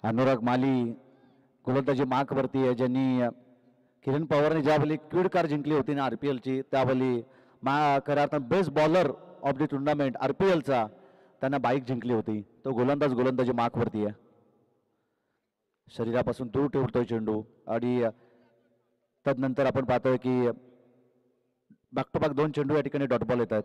अनुराग माली गोलंदाजी मार्कवरती आहे, ज्यांनी किरण पवारने ज्यावेळी क्विड कार जिंकली होती ना RPLची, त्यावेळी खऱ्या अर्थानं best bowler of the tournament RPLचा त्यांना बाईक जिंकली होती. तो गोलंदाज गोलंदाजी मार्कवरती आहे, शरीरापासून दूर ठेवतोय चेंडू. आणि तदनंतर आपण पाहतोय की बॅक टू बॅक 2 चेंडू या ठिकाणी डॉट बॉल येत आहेत.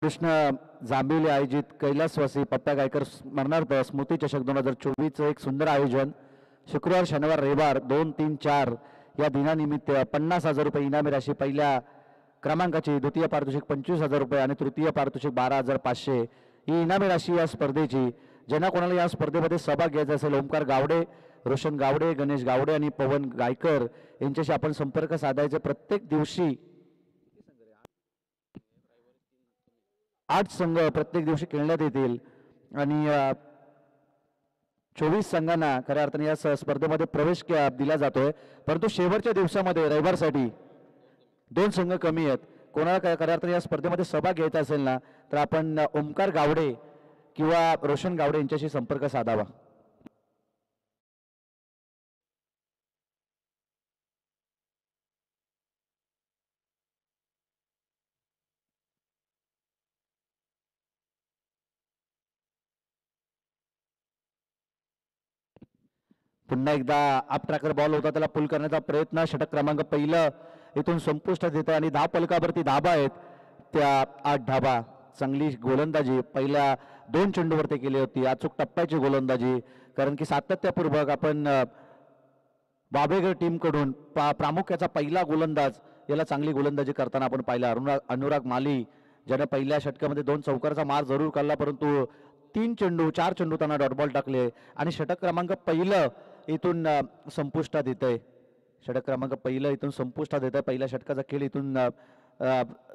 कृष्ण जांभिवली आयोजित कैलासवासी पप्प्या गायकर स्मरणार्थ स्मृती चषक 2024 एक सुंदर आयोजन. शुक्रवार शनिवार रविवार 2, 3, 4 या दिनानिमित्त 50,000 रुपये इनामी राशी. पहिल्या क्रमांकाची, द्वितीय पारितोषिक 25,000 रुपये आणि तृतीय पारितोषिक 12,500 ही इनामी राशी या स्पर्धेची. ज्यांना कोणाला या स्पर्धेमध्ये सहभाग घ्यायचा असेल, ओमकार गावडे, रोशन गावडे, गणेश गावडे आणि पवन गायकर यांच्याशी आपण संपर्क साधायचे. प्रत्येक दिवशी 8 संघ प्रत्येक दिवशी खेळण्यात येतील आणि 24 संघांना खऱ्या अर्थाने या स्पर्धेमध्ये प्रवेश दिला जातोय. परंतु शेवटच्या दिवसामध्ये रविवारसाठी 2 संघ कमी आहेत. कोणाला खऱ्या अर्थाने या स्पर्धेमध्ये सहभाग घ्यायचा असेल ना, तर आपण ओमकार गावडे किंवा रोशन गावडे यांच्याशी संपर्क साधावा. पुन्हा एकदा आप ट्रॅकर बॉल होता, त्याला पुल करण्याचा प्रयत्न. षटक क्रमांक पहिलं इथून संपुष्टात येतं आणि 10 फलकावरती धाबा आहेत. त्या 8 धाबा. चांगली गोलंदाजी पहिल्या 2 चेंडूवरती केली होती. अचूक टप्प्याची गोलंदाजी, कारण की सातत्यपूर्वक आपण बाबेगड टीमकडून प्रामुख्याचा पहिला गोलंदाज याला चांगली गोलंदाजी करताना आपण पाहिला. अनुराग माली, ज्याने पहिल्या षटकामध्ये 2 चौकाराचा मार जरूर काढला, परंतु 4 चेंडू त्यांना डॉटबॉल टाकले आणि षटक क्रमांक पहिलं इथून संपुष्टात येतंय. षटक क्रमांक पहिलं इथून संपुष्टात येत आहे. पहिल्या षटकाचा खेळ इथून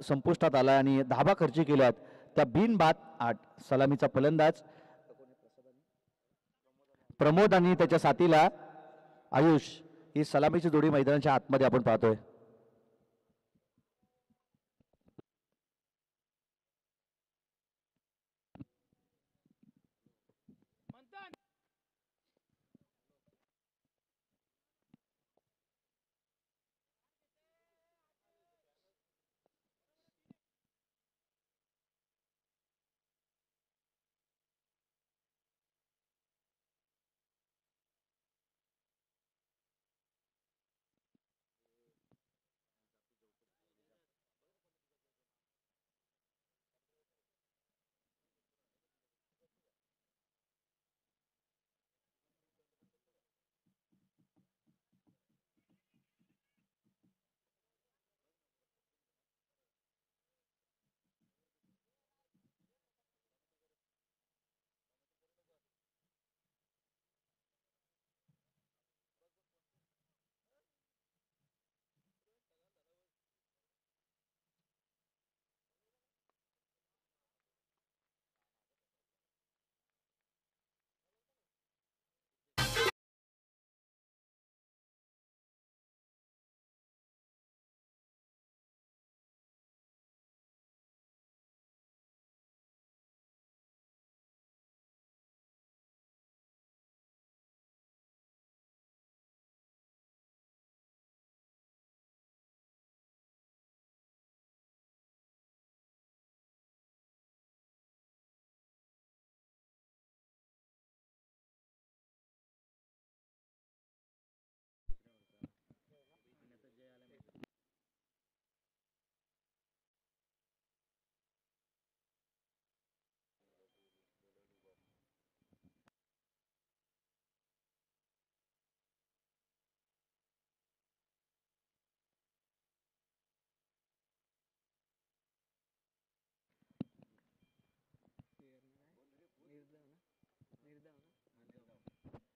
संपुष्टात आला आणि धाबा खर्ची केल्यात. त्या बिनबाद 8. सलामीचा फलंदाज प्रमोद आणि त्याच्या साथीला आयुष, ही सलामीची जोडी मैदानाच्या आतमध्ये आपण पाहतोय.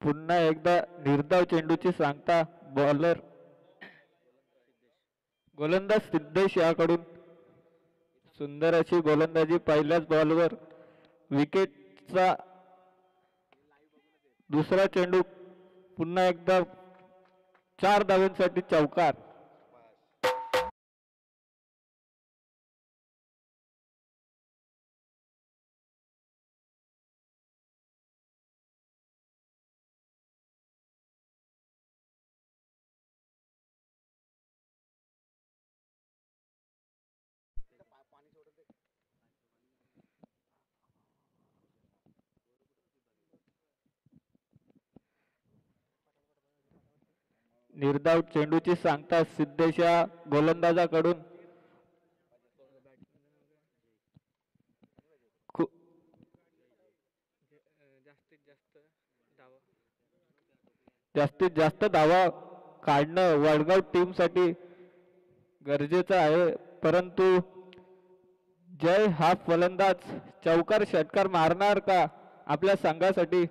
पुन्हा एकदा निर्धाव चेंडूची सांगता बॉलर गोलंदाज सिद्धेश याकडून सुंदर अशी गोलंदाजी पहिल्याच बॉलवर विकेटचा दुसरा चेंडू पुन्हा एकदा 4 धावांसाठी चौकार. निर्धाव चेंडूची सांगता सिद्धेश या गोलंदाजाकडून जास्तीत जास्त धावा काढणं वडगाव टीम साठी गरजेचं आहे, परंतु जय हा फलंदाज चौकार षटकार मारणार का आपल्या संघासाठी.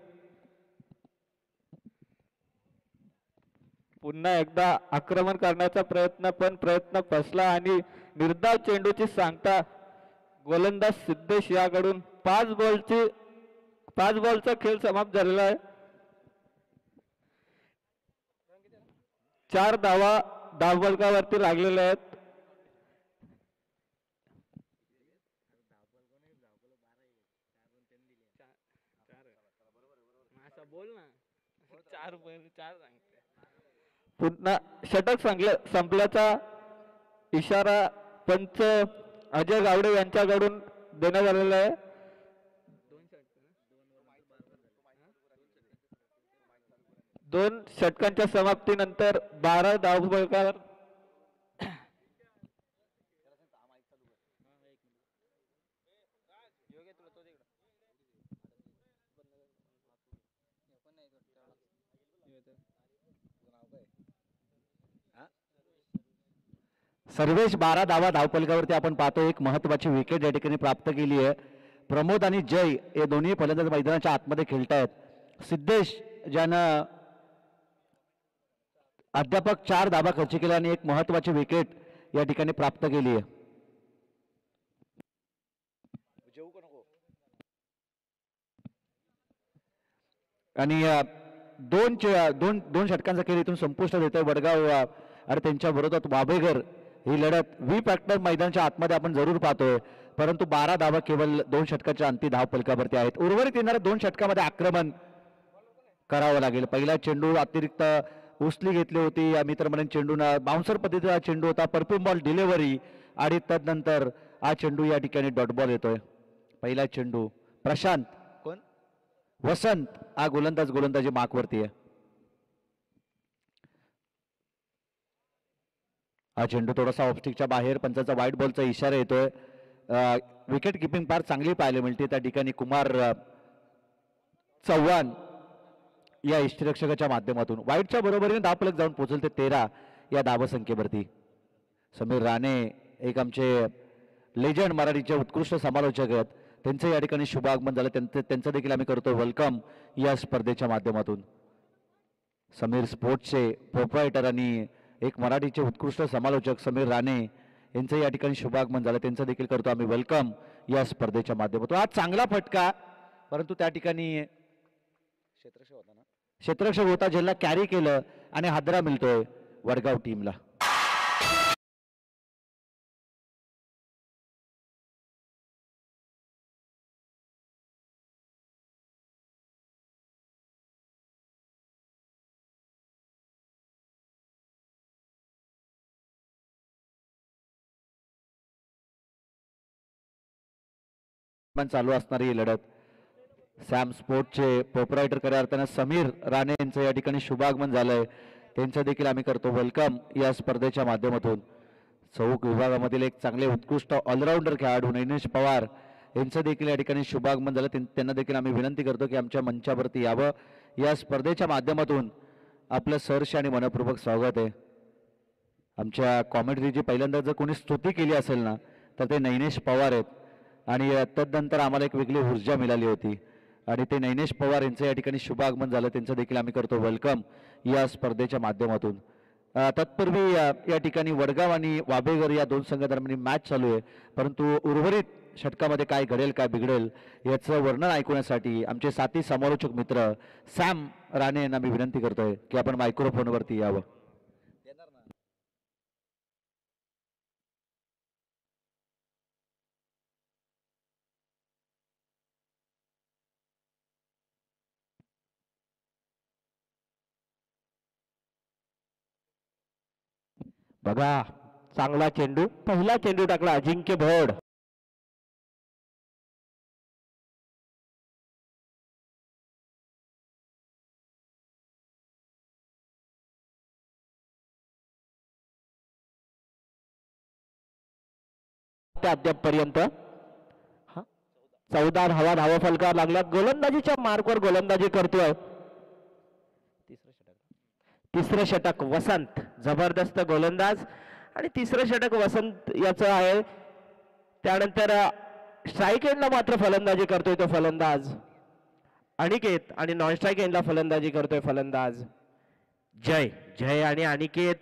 पुन्हा एकदा आक्रमण करण्याचा प्रयत्न, पण प्रयत्न फसला आणि निर्धाव चेंडूची सांगता गोलंदाज सिद्धेश याकडून 5 बॉलचा खेळ समाप्त झालेला आहे. 4 धावा धावफलकावरती लागलेल्या आहेत. पुन्हा षटक संपल्याचा इशारा पंच अजय गावडे यांच्याकडून देण्यात आलेला आहे. 2 षटकांच्या समाप्तीनंतर 12 धावफलकावर सर्वेश 12 धावा धावफलकावरती आपण पाहतो. एक महत्वाची विकेट या ठिकाणी प्राप्त केली आहे. प्रमोद आणि जय हे दोन्ही फलंदाज मैदानाच्या आतमध्ये खेळतायत. सिद्धेश ज्यानं अध्यापक 4 धावा खर्च केल्या आणि एक महत्वाची विकेट या ठिकाणी प्राप्त केली आहे. आणि दोन षटकांचा खेळ इथून संपुष्टात येतोय वडगाव आणि त्यांच्या विरोधात वाबेगर. ही लढत व्ही फॅक्टर मैदानाच्या आतमध्ये आपण जरूर पाहतोय, परंतु 12 धावा केवळ 2 षटकाच्या अंतिम धाव फलकावरती आहेत. उर्वरित येणाऱ्या 2 षटकामध्ये आक्रमण करावं लागेल. पहिला चेंडू अतिरिक्त उचली घेतली होती या मित्रमंडळी चेंडूनं, बाउन्सर पद्धतीचा चेंडू होता, परफ्यूम बॉल डिलिव्हरी आणि तदनंतर हा चेंडू या ठिकाणी डॉट बॉल येतोय. पहिला चेंडू प्रशांत कोण वसंत हा गोलंदाजी मार्कवरती आहे. हा चेंडू थोडासा ऑफस्टिकच्या बाहेर, पंचाचा व्हाईट बॉलचा इशारा येतोय. विकेट किपिंग फार चांगली पाहायला मिळते त्या ठिकाणी. कुमार चव्हाण या इष्टरक्षकाच्या माध्यमातून व्हाईटच्या बरोबरीने धावफलक जाऊन पोहोचल ते 13 या धावसंख्येवरती. समीर राणे एक आमचे लेजंड मराठीचे उत्कृष्ट समालोचक आहेत, त्यांचं या ठिकाणी शुभ आगमन झालं. त्यांचं देखील आम्ही करतोय वेलकम या स्पर्धेच्या माध्यमातून. समीर स्पोर्ट्सचे प्रोप्रायटर आणि एक मराठीचे उत्कृष्ट समालोचक समीर राणे यांचं या ठिकाणी शुभागमन झालं, त्यांचं देखील करतो आम्ही वेलकम या स्पर्धेच्या माध्यमातून. आज चांगला फटका, परंतु त्या ठिकाणी क्षेत्ररक्षक होता ज्याला कॅरी केलं आणि हादरा मिळतोय वडगाव टीमला. चालू असणारी ही लढत सॅम स्पोर्टचे प्रोप्रायटर खऱ्या अर्थानं समीर राणे यांचं या ठिकाणी शुभागमन झालंय, त्यांचं देखील आम्ही करतो वेलकम या स्पर्धेच्या माध्यमातून. चौक विभागामधील एक चांगले उत्कृष्ट ऑलराऊंडर खेळाडू नैनेश पवार यांचं देखील या ठिकाणी शुभागमन झालं, त्यांना देखील आम्ही विनंती करतो की आमच्या मंचावरती यावं. या स्पर्धेच्या माध्यमातून आपलं सहर्ष आणि मनपूर्वक स्वागत आहे. आमच्या कॉमेंट्रीची पहिल्यांदा जर कोणी स्तुती केली असेल ना तर ते नैनेश पवार आहेत आणि तदनंतर आम्हाला एक वेगळी ऊर्जा मिळाली होती. आणि ते नैनेश पवार यांचं या ठिकाणी शुभ आगमन झालं, त्यांचं देखील आम्ही करतो वेलकम या स्पर्धेच्या माध्यमातून. तत्पूर्वी या ठिकाणी वडगाव आणि वाबेघर या दोन संघादरम्यान मॅच चालू आहे, परंतु उर्वरित षटकामध्ये काय घडेल काय बिघडेल याचं वर्णन ऐकण्यासाठी आमचे साथी समालोचक मित्र सॅम राणे यांना मी विनंती करतोय की आपण मायक्रोफोनवरती यावं. बघा, चांगला चेंडू, पहिला चेंडू टाकला अजिंक्य भोड. अद्यापपर्यंत 14 धावा फलकावर लागल्यात. गोलंदाजीच्या मार्कवर गोलंदाजी करतोय. तिसरं षटक वसंत, जबरदस्त गोलंदाज, आणि तिसरं षटक वसंत याचं आहे. त्यानंतर स्ट्राईक एंडला मात्र फलंदाजी करतोय तो फलंदाज अनिकेत, आणि नॉन स्ट्राईक एंडला फलंदाजी करतोय फलंदाज जय. जय आणि अनिकेत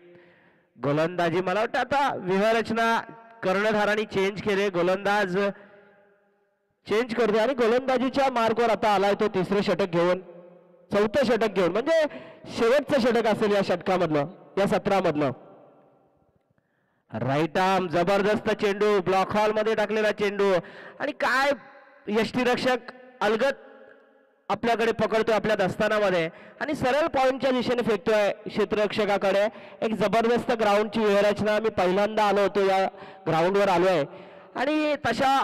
गोलंदाजी, मला वाटतं आता व्यूहरचना कर्णधारांनी चेंज केले, गोलंदाज चेंज करतोय आणि गोलंदाजीच्या मार्कवर आता आलाय तो तिसरं षटक घेऊन, चौथं षटक घेऊन, म्हणजे शेवटचं षटक असेल या षटकामधलं, या सत्रामधलं. राईट आर्म, जबरदस्त चेंडू, ब्लॉक हॉल मध्ये टाकलेला चेंडू, आणि काय यष्टीरक्षक अलगद आपल्याकडे पकडतोय आपल्या दस्तानामध्ये आणि सरळ पॉइंटच्या दिशेने फेकतोय क्षेत्ररक्षकाकडे. एक जबरदस्त ग्राउंडची व्यूहरचना, मी पहिल्यांदा आलो होतो या ग्राउंडवर आलोय, आणि तशा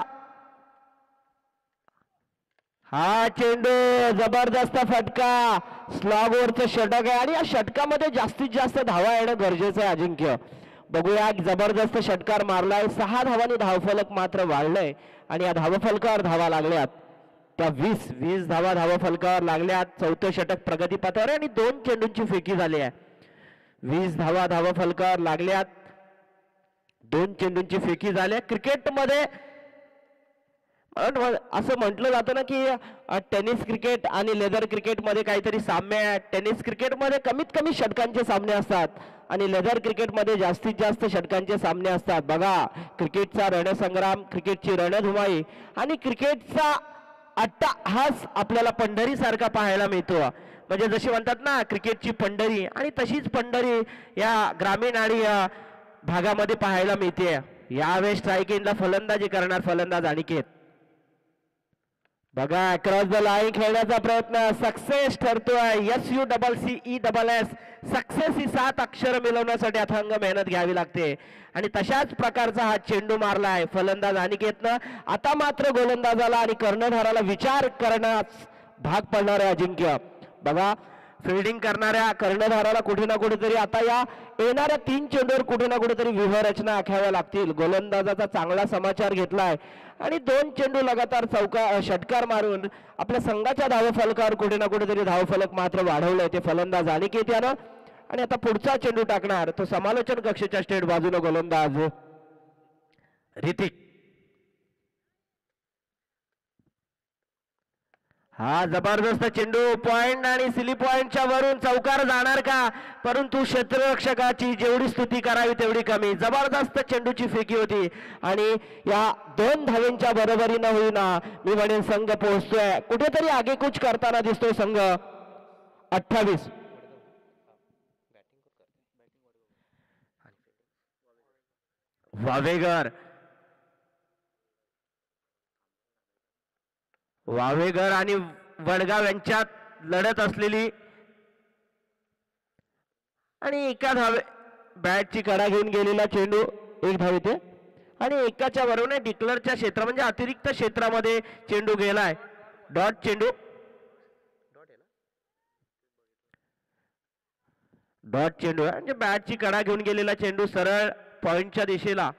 हा चेंडू जबरदस्त फटका, स्लॉगवरचं षटक आहे, आणि या षटकामध्ये जास्तीत जास्त धावा येणं गरजेचं आहे. अजिंक्य, बघूया, जबरदस्त षटकार मारलाय, 6 धावांनी धावफलक मात्र वाढलंय, आणि या धावफलकावर धावा लागल्यात त्या 20 धावा धावफलकावर लागल्यात. चौथं षटक प्रगतीपथावर, आणि 2 चेंडूंची फेकी झाली आहे. 20 धावा धावफलकावर लागल्यात, 2 चेंडूंची फेकी झाली. क्रिकेटमध्ये असं म्हटलं जातं ना की टेनिस क्रिकेट आणि लेदर क्रिकेटमध्ये काहीतरी साम्य आहे. टेनिस क्रिकेटमध्ये कमीत कमी षटकांचे सामने असतात आणि लेदर क्रिकेटमध्ये जास्तीत जास्त षटकांचे सामने असतात. बघा, क्रिकेटचा रणसंग्राम, क्रिकेटची रणधुमाई आणि क्रिकेटचा अट्टाहास आपल्याला पंढरी सारखा पाहायला मिळतो. म्हणजे जशी म्हणतात ना क्रिकेटची पंढरी, आणि तशीच पंढरी या ग्रामीण आणि भागामध्ये पाहायला मिळते. यावेळेस स्ट्राईक एंडला फलंदाजी करणार फलंदाज अनिकेत. बघा, क्रॉस द लाईन खेळण्याचा प्रयत्न सक्सेस ठरतोय. SUCCESS, सक्सेस ही 7 अक्षर मिळवण्यासाठी अथांग मेहनत घ्यावी लागते, आणि तशाच प्रकारचा हा चेंडू मारलाय फलंदाज अनिकेतनं. आता मात्र गोलंदाजाला आणि कर्णधाराला विचार करण्यास भाग पडणार आहे अजिंक्य. बघा, फिल्डिंग करणाऱ्या कर्णधाराला कुठे ना कुठेतरी आता या येणाऱ्या 3 चेंडूवर कुठे ना कुठेतरी व्यूहरचना आखाव्या लागतील. गोलंदाजाचा चांगला समाचार घेतलाय आणि 2 चेंडू लगातार षटकार मारून आपल्या संघाच्या धावफलकावर कुठे ना कुठेतरी धावफलक मात्र वाढवलंय ते फलंदाज अनिकेत यानं. आणि आता पुढचा चेंडू टाकणार तो समालोचन कक्षेच्या स्टेट बाजूने गोलंदाज ऋतिक. हा जबरदस्त चेंडू, पॉइंट आणि सिली पॉइंटच्या वरून चौकार जाणार का, परंतु क्षेत्ररक्षकाची जेवढी स्तुती करावी तेवढी कमी. जबरदस्त चेंडूची फेकी होती, आणि या 2 धावेंच्या बरोबरीनं होईना मी म्हणेन संघ पोहोचतोय, कुठेतरी आगेकूच करताना दिसतोय संघ. 28 वावेघर आणि वडगाव यांच्यात लढत असलेली, आणि एका धावे बॅटची कडा घेऊन गेलेला चेंडू 1 धावेते, आणि एकाच्या बरोबर डिक्लरच्या क्षेत्र म्हणजे अतिरिक्त क्षेत्रामध्ये चेंडू गेलाय. डॉट चेंडू, डॉट चेंडू म्हणजे बॅटची कडा घेऊन गेलेला चेंडू सरळ पॉइंटच्या दिशेला.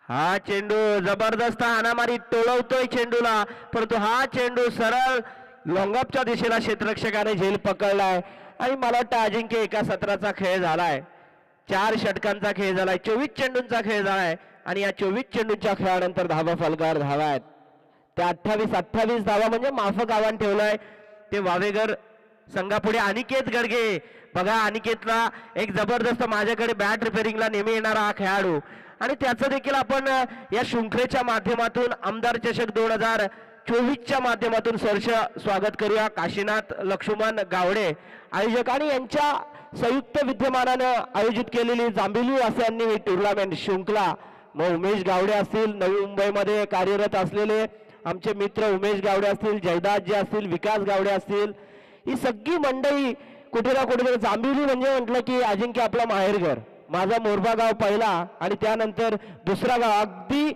हा चेंडू जबरदस्त हाणामारी टोळवतोय चेंडूला, परंतु हा चेंडू सरळ लॉंगअपच्या दिशेला क्षेत्ररक्षकाने झेल पकडलाय. आणि मला वाटतं अजिंक्य एका सत्राचा खेळ झालाय, 4 षटकांचा खेळ झालाय, 24 चेंडूंचा खेळ झालाय, आणि या 24 चेंडूंच्या खेळानंतर धावा फलकावर धावा आहेत त्या 28 धावा म्हणजे माफक आव्हान ठेवलंय ते वावेगर संघापुढे. अनिकेत गडगे बघा, अनिकेतला एक जबरदस्त माझ्याकडे बॅट रिपेअरिंगला नेहमी येणारा हा खेळाडू आणि त्याचं देखील आपण या शृंखलेच्या माध्यमातून आमदार चषक 2024च्या माध्यमातून सहर्ष स्वागत करूया. काशीनाथ लक्ष्मण गावडे आयोजक आणि यांच्या संयुक्त विद्यमानानं आयोजित केलेली जांभिली वासियांनी ही टुर्नामेंट शृंखला. मग उमेश गावडे असतील, नवी मुंबईमध्ये कार्यरत असलेले आमचे मित्र उमेश गावडे असतील, जयदासजी असतील, विकास गावडे असतील, ही सगळी मंडळी कुठे ना कुठे जांभिली म्हणजे म्हटलं की अजिंक्य आपला माहेरघर. माझा मोरबा गाव पहिला आणि त्यानंतर दुसरा गाव. अगदी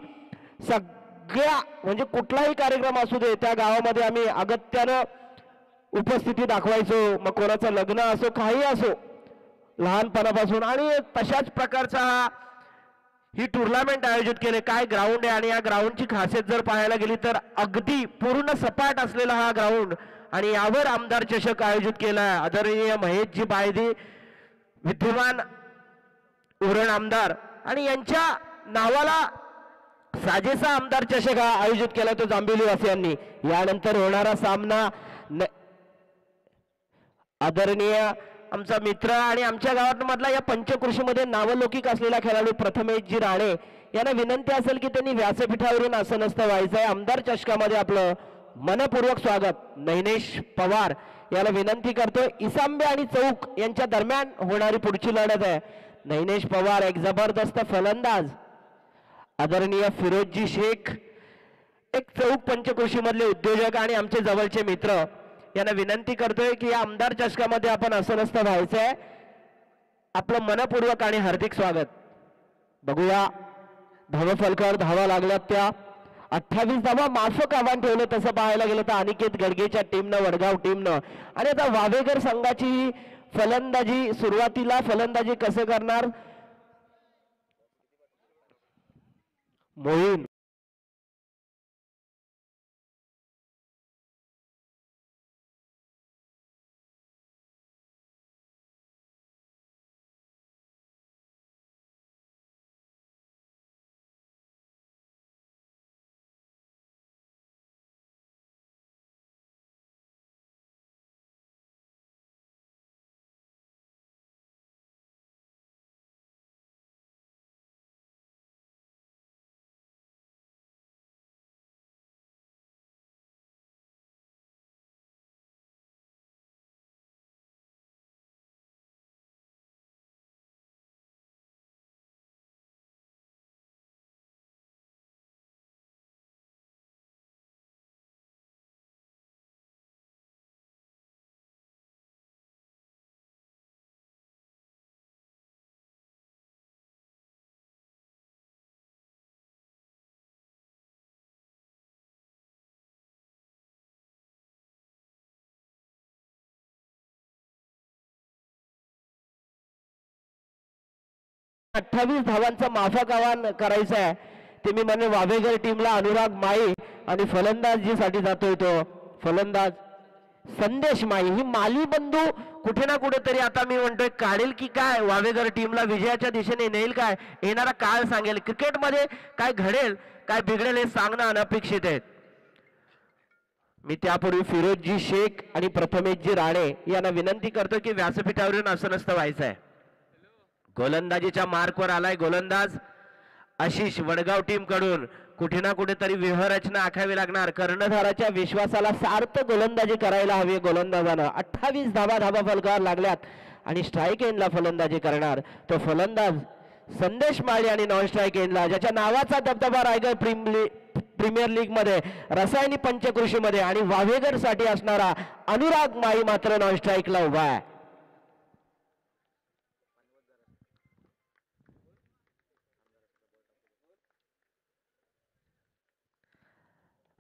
सगळ्या म्हणजे कुठलाही कार्यक्रम असू दे त्या गावामध्ये आम्ही अगत्यानं उपस्थिती दाखवायचो. मग कोणाचं लग्न असो काही असो लहानपणापासून. आणि तशाच प्रकारचा ही टुर्नामेंट आयोजित केले. काय ग्राउंड आहे आणि या ग्राउंडची खासियत जर पाहायला गेली तर अगदी पूर्ण सपाट असलेला हा ग्राउंड आणि यावर आमदार चषक आयोजित केला. आदरणीय महेशजी बायदी विद्यमान उरण आमदार आणि यांच्या नावाला साजेसा आमदार चषक हा आयोजित केला तो जांभिली वासियांनी. यानंतर होणारा सामना आदरणीय आमचा मित्र आणि आमच्या गावातमधला या पंचकृषीमध्ये नावलौकिक असलेला खेळाडू प्रथमेशजी राणे यांना विनंती असेल की त्यांनी व्यासपीठावरून आसनस्थ व्हायचं आहे. आमदार चषकामध्ये आपलं मनपूर्वक स्वागत. नैनेश पवार याला विनंती करतोय. इसांबे आणि चौक यांच्या दरम्यान होणारी पुढची लढत आहे. नैनेश पवार एक जबरदस्त फलंदाज, आदरणीय फिरोजजी शेख एक चौक पंचकृषी मधले उद्योजक आणि आमचे जवळचे मित्र यांना विनंती करतोय की या आमदार चषकामध्ये आपण आसनस्थ व्हायचंय. आपलं मनपूर्वक आणि हार्दिक स्वागत. बघूया धावा फलकावर धावा लागल्यात त्या 28 धावा माफक आव्हान ठेवलं. तसं पाहायला गेलं तर अनिकेत गडगेच्या टीमनं, वडगाव टीमनं आणि आता वावेगर संघाची फलंदाजी सुरुवातीला फलंदाजी कसं करणार मोहीन. अठ्ठावीस धावांचं माफक आव्हान करायचं आहे ते मी म्हणे वावेगर टीमला अनुराग माई आणि फलंदाजीसाठी जातोय तो फलंदाज संदेश माई. ही माली बंधू कुठे ना कुठेतरी आता मी म्हणतोय काढेल की काय वावेगर टीमला विजयाच्या दिशेने नेईल काय येणारा काळ सांगेल. क्रिकेटमध्ये काय घडेल काय बिघडेल हे सांगणं अनपेक्षित आहे. मी त्यापूर्वी फिरोजजी शेख आणि प्रथमेशजी राणे यांना विनंती करतो की व्यासपीठावरून आसनस्थ व्हायचं आहे. गोलंदाजीच्या मार्कवर आलाय गोलंदाज आशिष वडगाव टीम कडून. कुठे ना कुठेतरी व्यूहरचना आखावी लागणार. कर्णधाराच्या विश्वासाला सार्थ गोलंदाजी करायला हवी गोलंदाजानं. 28 धावा धावा फलकावर लागल्यात आणि स्ट्राईक एंडला फलंदाजी करणार तो फलंदाज संदेश माळी आणि नॉन स्ट्राईक एंडला ज्याच्या नावाचा दबदबा रायगड प्रीमियर लीग मध्ये रसायनी पंचकृषी मध्ये आणि वावेगर साठी असणारा अनुराग माई मात्र नॉन स्ट्राईकला उभा आहे.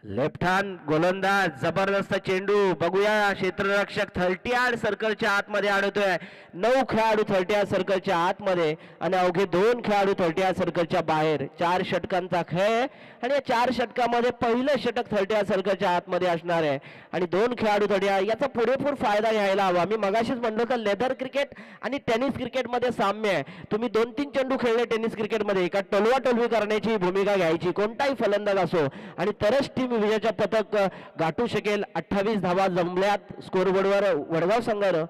लेफ्ट हँड गोलंदाज जबरदस्त चेंडू बघूया क्षेत्ररक्षक 30 सर्कलच्या आतमध्ये अडवतोय 9 खेळाडू 30 सर्कलच्या आतमध्ये आणि अवघे 2 खेळाडू 30 सर्कलच्या बाहेर 4 षटकांचा खेळ आणि या 4 षटकामध्ये पहिलं षटक 30 सर्कलच्या आतमध्ये असणार आहे आणि 2 खेळाडू 30 याचा पुरेपूर फायदा घ्यायला हवा. मी मगाशीच म्हणलो का लेदर क्रिकेट आणि टेनिस क्रिकेटमध्ये साम्य आहे. तुम्ही 2-3 चेंडू खेळले टेनिस क्रिकेटमध्ये का टोलवाटोलवी करण्याची भूमिका घ्यायची कोणताही फलंदाज असो आणि तरच टीम विजयाच्या पथक गाठू शकेल. 28 धावा जमल्यात स्कोरबोर्डवर वडगाव संघानं.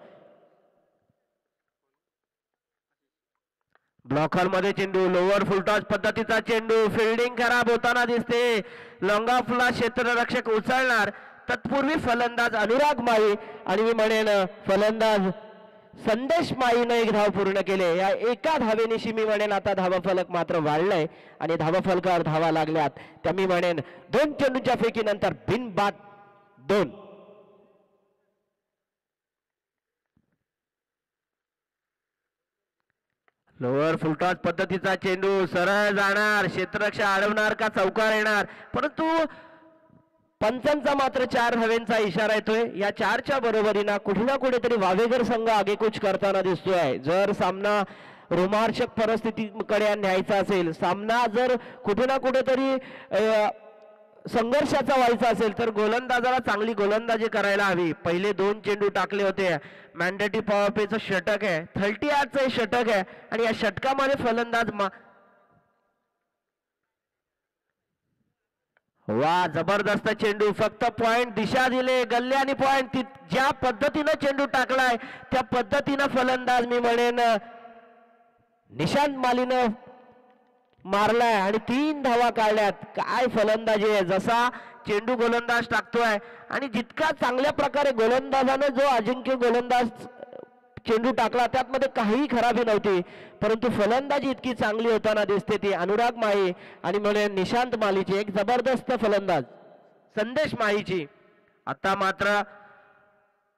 ब्लॉकर मध्ये चेंडू लोअर फुलटॉस पद्धतीचा चेंडू फिल्डिंग खराब होताना दिसते. लॉंग ऑफला क्षेत्ररक्षक उचलणार तत्पूर्वी फलंदाज अनुराग माळी आणि मी म्हणेन फलंदाज संदेश माळीनं एक धाव पूर्ण केले. या एका धावेनिशी मी म्हणेन आता धावाफलक मात्र वाढलाय आणि धावाफलकावर धावा लागल्यात. त्या मी म्हणेन 2 चेंडूच्या फेकीनंतर बिनबाद 2. लोअर फुलटॉस पद्धतीचा चेंडू सरळ जाणार क्षेत्ररक्षक अडवणार का चौकार येणार परंतु पंचांचा मात्र 4 धावेंचा इशारा येतोय. या 4च्या बरोबरीनं कुठे ना कुठेतरी वावेघर संघ आगेकूच करताना दिसतोय. जर सामना रोमांचक परिस्थितीकडे न्यायचा असेल सामना जर कुठे ना कुठेतरी संघर्षाचा व्हायचा असेल तर गोलंदाजाला चांगली गोलंदाजी करायला हवी. पहिले 2 चेंडू टाकले होते. मॅन्डेटरी पॉवर प्लेचं षटक आहे 38चं षटक आहे आणि या षटकामध्ये फलंदाज वा जबरदस्त चेंडू फक्त पॉइंट दिशा दिले गल्ले आणि पॉइंट ज्या पद्धतीनं चेंडू टाकलाय त्या पद्धतीनं फलंदाज मी म्हणेन निशांत मालीनं मारलाय आणि 3 धावा काढल्यात. काय फलंदाजी आहे जसा चेंडू गोलंदाज टाकतोय आणि जितका चांगल्या प्रकारे गोलंदाजानं जो अजिंक्य गोलंदाज चेंडू टाकला त्यातमध्ये काहीही खराबी नव्हती परंतु फलंदाजी इतकी चांगली होताना दिसते ती अनुराग माळी आणि म्हणून निशांत मालीची एक जबरदस्त फलंदाज संदेश माळीची. आता मात्र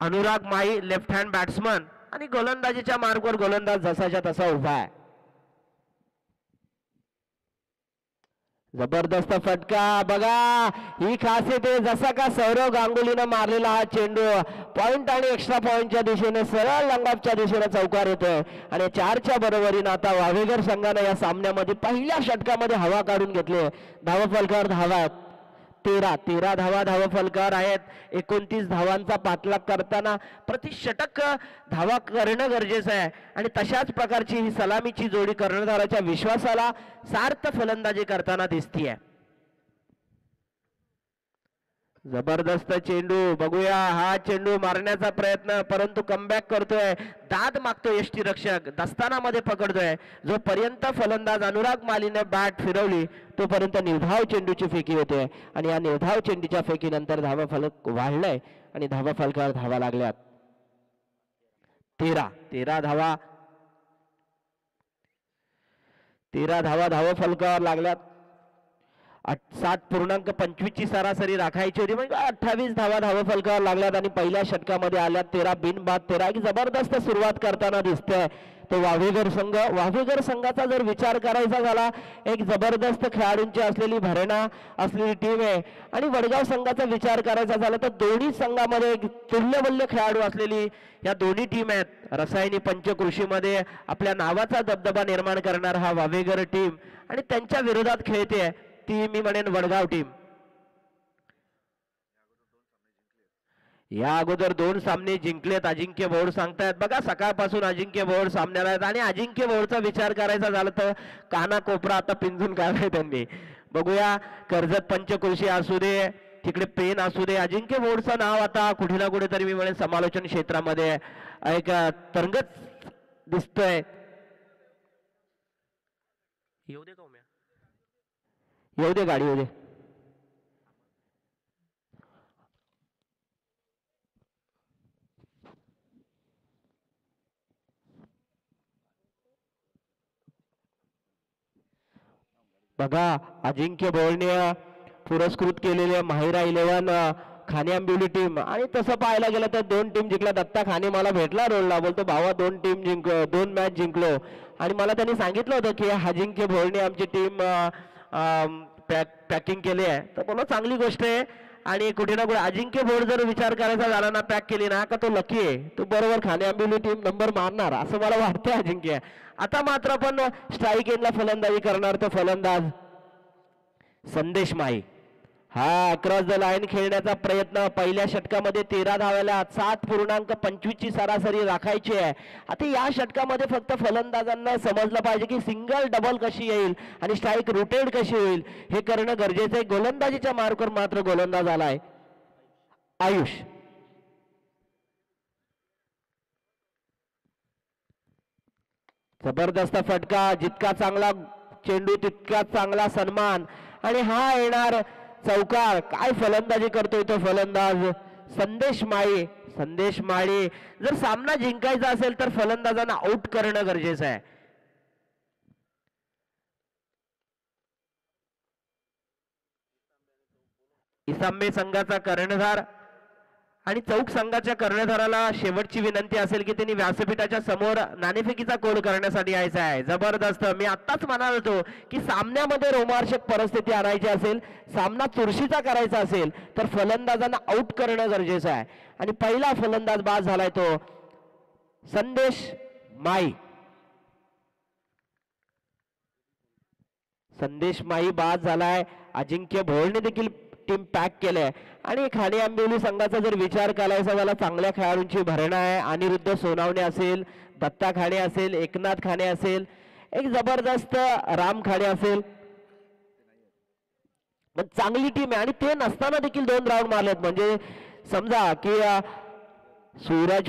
अनुराग माळी लेफ्ट हँड बॅट्समन आणि गोलंदाजीच्या मार्गवर गोलंदाज जसाच्या तसा उभा आहे. जबरदस्त फटका बघा ही खासियत आहे जसा का सौरव गांगुलीनं मारलेला हा चेंडू पॉइंट आणि एक्स्ट्रा पॉइंटच्या दिशेने सरळ लंगापच्या दिशेने चौकार येतोय आणि 4च्या बरोबरीनं आता वावेघर संघानं या सामन्यामध्ये पहिल्या षटकामध्ये हवा काढून घेतली. धावफलकावर धावा आहेत 13 धावा धावफलकावर आहेत. 29 धावांचा पाठलाग करताना प्रति षटक धावा करणं गरजेचं आहे आणि तशाच प्रकारची ही सलामीची जोडी कर्णधाराच्या विश्वासाला सार्थ फलंदाजी करताना दिसतीये. जबरदस्त चेंडू बघूया हा चेंडू मारण्याचा प्रयत्न परंतु कमबॅक करतोय. दाद मागतो यष्टीरक्षक दस्तानामध्ये पकडतोय. जोपर्यंत फलंदाज अनुराग मालीने बॅट फिरवली तोपर्यंत निर्धाव चेंडूची फेकी होते आणि या निर्धाव चेंडूच्या फेकीनंतर धावाफलक वाढलाय आणि धावाफलकावर धावा लागल्यात. 13 धावा 13 धावा धावाफलकावर लागल्यात. 7.25 ची सरासरी राखायची होती म्हणजे 28 धावा धावफलकावर लागल्यात आणि पहिल्या षटकामध्ये आल्यात 13 बिनबाद 13. एक जबरदस्त सुरुवात करताना दिसतंय तो वावेघर संघ. वावेघर संघाचा जर विचार करायचा झाला एक जबरदस्त खेळाडूंची असलेली भरणा असलेली टीम आहे आणि वडगाव संघाचा विचार करायचा झाला तर दोन्ही संघामध्ये एक तुल्यबल्य खेळाडू असलेली या दोन्ही टीम आहेत. रसायनी पंचकृषीमध्ये आपल्या नावाचा दबदबा निर्माण करणार हा वावेघर टीम आणि त्यांच्या विरोधात खेळते ती मी म्हणेन वडगाव टीम. या अगोदर 2 सामने जिंकलेत. अजिंक्य बोर्ड सांगतायत बघा सकाळपासून अजिंक्य बोर्ड सामन्याला आहेत आणि अजिंक्य बोर्डचा विचार करायचा झाला तर काना कोपरा आता पिंजून काढलाय त्यांनी. बघूया कर्जत पंचकृषी असू दे तिकडे पेन असू दे अजिंक्य बोर्डचं नाव आता कुठे ना कुठेतरी मी म्हणेन समालोचन क्षेत्रामध्ये एक तरंगत दिसतोय. येऊ दे येऊ दे गाडी येऊ दे. बघा अजिंक्य बोलणे पुरस्कृत केलेले माहिरा 11 खाने आंबिवली टीम आणि तसं पाहायला गेलं तर 2 टीम जिंकल्या. दत्ता खाने मला भेटला रोडला बोलतो भावा 2 मॅच जिंकलो आणि मला त्यांनी सांगितलं होतं की अजिंक्य बोलणे आमची टीम पॅकिंग केली आहे तर बोला चांगली गोष्ट आहे. आणि कुठे ना कुठे अजिंक्य बोर्ड जर विचार करायचा झाला ना पॅक केली ना का तो लकी आहे, तो बरोबर खाणे आंबिवली टीम नंबर मारणार असं मला वाटतंय अजिंक्य. आता मात्र पण स्ट्राईक एंडला फलंदाजी करणार तो फलंदाज संदेश माई. हा अक्रॉस द लाईन खेळण्याचा प्रयत्न. पहिल्या षटकामध्ये 13 धावाला 7.25 ची सरासरी राखायची आहे. आता या षटकामध्ये फक्त फलंदाजांना समजलं पाहिजे की सिंगल डबल कशी येईल आणि स्ट्राईक रोटेट कशी होईल हे करणं गरजेचं आहे. गोलंदाजीच्या मार्कवर मात्र गोलंदाज आलाय आयुष. जबरदस्त फटका, जितका चांगला चेंडू तितका चांगला सन्मान. आणि हा येणार चौकार. काय फलंदाजी करतोय तो फलंदाज संदेश माळी. संदेश माळी जर सामना जिंकायचा असेल तर फलंदाजांना आउट करणं गरजेचं आहे. इसांबे संघाचा कर्णधार आणि चौक संघाच्या कर्णधाराला शेवटची विनंती असेल की त्यांनी व्यासपीठाच्या समोर नाणेफेकीचा कोड करण्यासाठी यायचा आहे. जबरदस्त. मी आत्ताच म्हणाल होतो की सामन्यामध्ये रोमांचक परिस्थिती आणायची असेल, सामना चुरशीचा करायचा असेल तर फलंदाजांना आउट करणं गरजेचं आहे. आणि पहिला फलंदाज बाद झालाय तो संदेश माई. संदेश माई बाद झालाय. अजिंक्य भोळने देखील टीम पॅक केलंय. आणि खाणे आंबिवली संघाचा जर विचार करायचा झाला चांगल्या खेळाडूंची भरणा आहे. अनिरुद्ध सोनावणे असेल, दत्ता खाणे असेल, एकनाथ खाणे असेल, एक जबरदस्त राम खाणे असेल, चांगली टीम आहे. आणि ते नसताना देखील 2 राऊंड मारलेत. म्हणजे समजा की सूरज